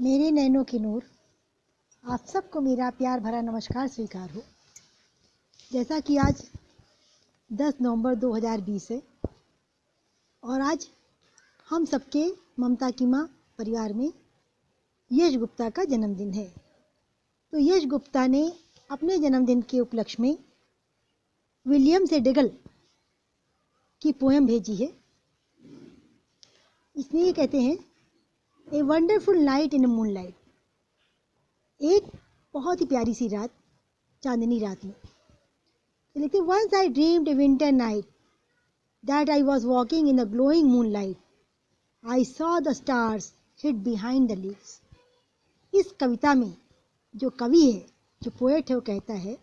मेरे नैनों की नूर, आप सबको मेरा प्यार भरा नमस्कार स्वीकार हो। जैसा कि आज 10 नवंबर 2020 है और आज हम सबके ममता की माँ परिवार में यश गुप्ता का जन्मदिन है। तो यश गुप्ता ने अपने जन्मदिन के उपलक्ष्य में विलियम से डेगल की पोएम भेजी है। इसमें ये कहते हैं, ए wonderful night in moon light, एक बहुत ही प्यारी सी रात, चांदनी रात में। लिखते, once I dreamed a winter night that I was walking in the glowing moon light, I saw the stars hid behind the leaves. इस कविता में जो कवि है, जो पोएट है, वो कहता है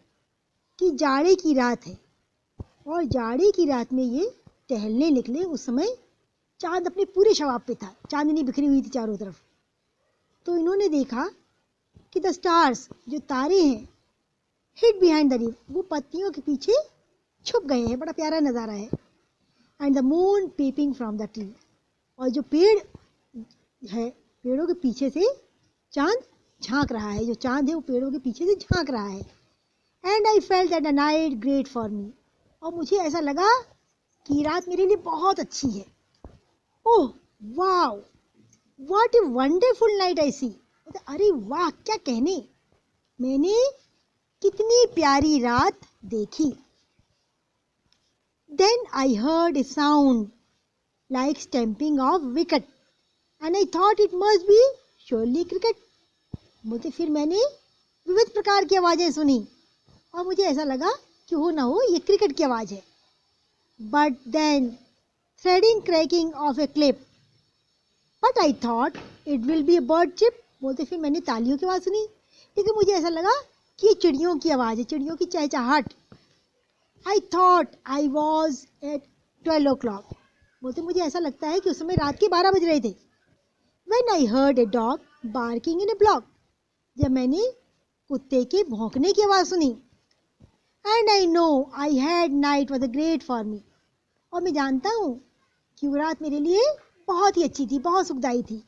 कि जाड़े की रात है और जाड़े की रात में ये टहलने निकले। उस समय चांद अपने पूरे शबाब पे था, चांदनी बिखरी हुई थी चारों तरफ। तो इन्होंने देखा कि द स्टार्स, जो तारे हैं, हिड बिहाइंड द लीव, वो पत्तियों के पीछे छुप गए हैं। बड़ा प्यारा नज़ारा है। And the moon peeping from the tree, और जो पेड़ है, पेड़ों के पीछे से चांद झांक रहा है। जो चांद है वो पेड़ों के पीछे से झांक रहा है। And I felt that the night great for me, और मुझे ऐसा लगा कि रात मेरे लिए बहुत अच्छी है। Oh wow, what a wonderful night I see. अरे वाह, क्या कहने, मैंने कितनी प्यारी रात देखी। Then I heard a sound like stamping of wicket and I thought it must be surely cricket. मुझे फिर मैंने विविध प्रकार की आवाज़ें सुनी और मुझे ऐसा लगा कि हो ना हो ये क्रिकेट की आवाज़ है। But then threading cracking of a clip, but I thought it will be a bird chip. बोलते फिर मैंने तालियों की आवाज़ सुनी, लेकिन मुझे ऐसा लगा कि ये चिड़ियों की आवाज़ है, चिड़ियों की चहचहाहट। I thought I was at 12 o'clock। बोलते मुझे ऐसा लगता है कि उस समय रात के 12 बज रहे थे। When I heard a dog barking in A block, जब मैंने कुत्ते के भौंकने की आवाज़ सुनी। And I know I had night was a great for me, और मैं जानता हूँ कि वो रात मेरे लिए बहुत ही अच्छी थी, बहुत सुखदाई थी।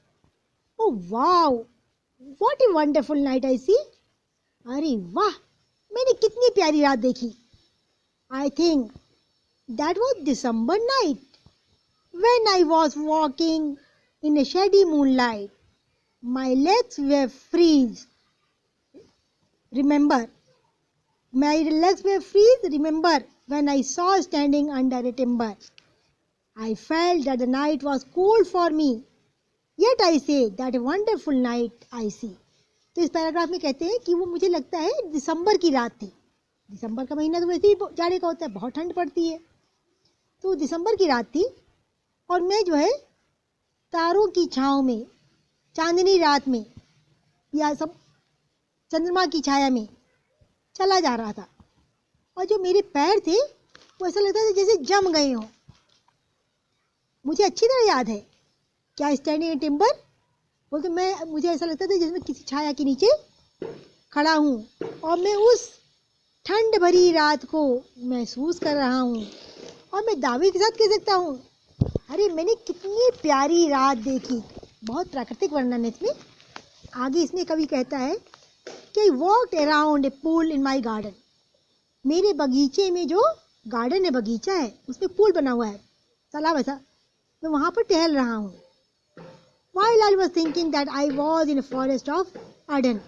Oh wow, what a wonderful night I see. अरे वाह, मैंने कितनी प्यारी रात देखी। I think that was December night when I was walking in a shady moon light, my legs were freeze, remember, my legs were freeze, remember when I saw standing under a timber. I felt that the night was cold for me. Yet I say that a wonderful night I see. तो इस paragraph में कहते हैं कि वो मुझे लगता है दिसंबर की रात थी। दिसंबर का महीना तो वैसे ही जाड़े का होता है, बहुत ठंड पड़ती है। तो दिसंबर की रात थी और मैं जो है तारों की छाँव में, चांदनी रात में, या सब चंद्रमा की छाया में चला जा रहा था। और जो मेरे पैर थे वो ऐसा लगता था जैसे जम गए हों। मुझे अच्छी तरह याद है, क्या स्टैंडिंग इन टिम्बर, बोलते मुझे ऐसा लगता था जैसे मैं किसी छाया के नीचे खड़ा हूँ और मैं उस ठंड भरी रात को महसूस कर रहा हूँ। और मैं दावे के साथ कह सकता हूँ, अरे मैंने कितनी प्यारी रात देखी। बहुत प्राकृतिक वर्णन है इसमें। आगे इसमें कवि कहता है कि I walked around a pool in my garden, मेरे बगीचे में, जो गार्डन है, बगीचा है, उसमें पूल बना हुआ है, तालाब ऐसा, मैं वहाँ पर टहल रहा हूँ। While I was thinking that I was in a forest of Eden,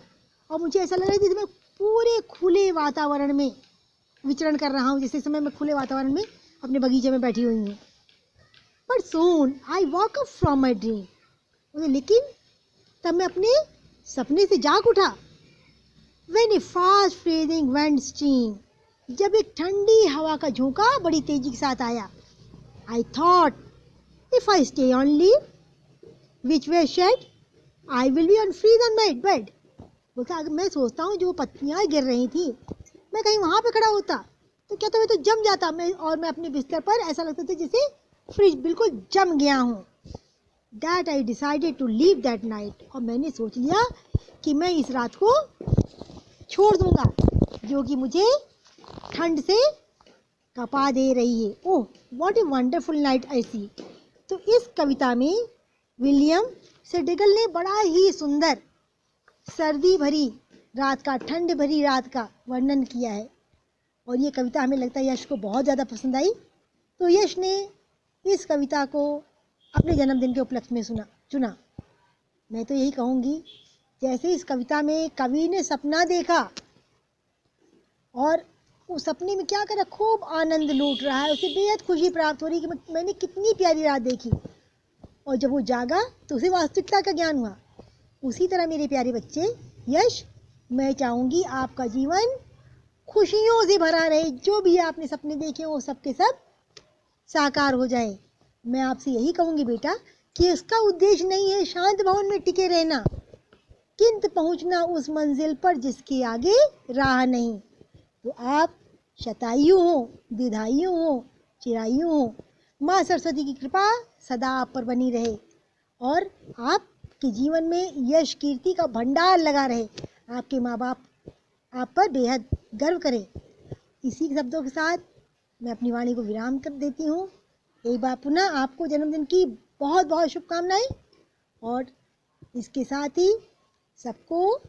और मुझे ऐसा लग रहा है जैसे मैं पूरे खुले वातावरण में विचरण कर रहा हूँ, जैसे समय मैं खुले वातावरण में अपने बगीचे में बैठी हुई हूँ। But soon I woke up from my dream, लेकिन तब मैं अपने सपने से जाग उठा। When a fast freezing wind stream, जब एक ठंडी हवा का झोंका बड़ी तेजी के साथ आया। I thought if I stay on leave, which way shed, I will be on freeze on my bed. बोलता मैं सोचता हूँ जो पत्तियाँ गिर रही थी, मैं कहीं वहाँ पे खड़ा होता तो क्या तो मैं तो जम जाता, मैं अपने बिस्तर पर ऐसा लगता था जैसे फ्रिज बिल्कुल जम गया हूँ। That I decided to leave that night, और मैंने सोच लिया कि मैं इस रात को छोड़ दूँगा जो कि मुझे ठंड से कपा दे रही है। Oh what a wonderful night I see. तो इस कविता में विलियम से डेगल ने बड़ा ही सुंदर सर्दी भरी रात का, ठंड भरी रात का वर्णन किया है। और ये कविता हमें लगता है यश को बहुत ज़्यादा पसंद आई, तो यश ने इस कविता को अपने जन्मदिन के उपलक्ष्य में चुना। मैं तो यही कहूँगी, जैसे इस कविता में कवि ने सपना देखा और उस सपने में क्या करा, खूब आनंद लूट रहा है, उसे बेहद खुशी प्राप्त हो रही कि मैंने कितनी प्यारी रात देखी, और जब वो जागा तो उसे वास्तविकता का ज्ञान हुआ। उसी तरह मेरे प्यारे बच्चे, यश, मैं चाहूँगी आपका जीवन खुशियों से भरा रहे, जो भी आपने सपने देखे वो सब के सब साकार हो जाए। मैं आपसे यही कहूँगी बेटा कि इसका उद्देश्य नहीं है शांत भवन में टिके रहना, किंतु पहुँचना उस मंजिल पर जिसके आगे राह नहीं। तो आप शतायु हो, दीर्घायु हो, चिरायु हो, माँ सरस्वती की कृपा सदा आप पर बनी रहे और आपके जीवन में यश कीर्ति का भंडार लगा रहे, आपके माँ बाप आप पर बेहद गर्व करें। इसी शब्दों के साथ मैं अपनी वाणी को विराम कर देती हूँ। एक बार पुनः आपको जन्मदिन की बहुत बहुत शुभकामनाएं, और इसके साथ ही सबको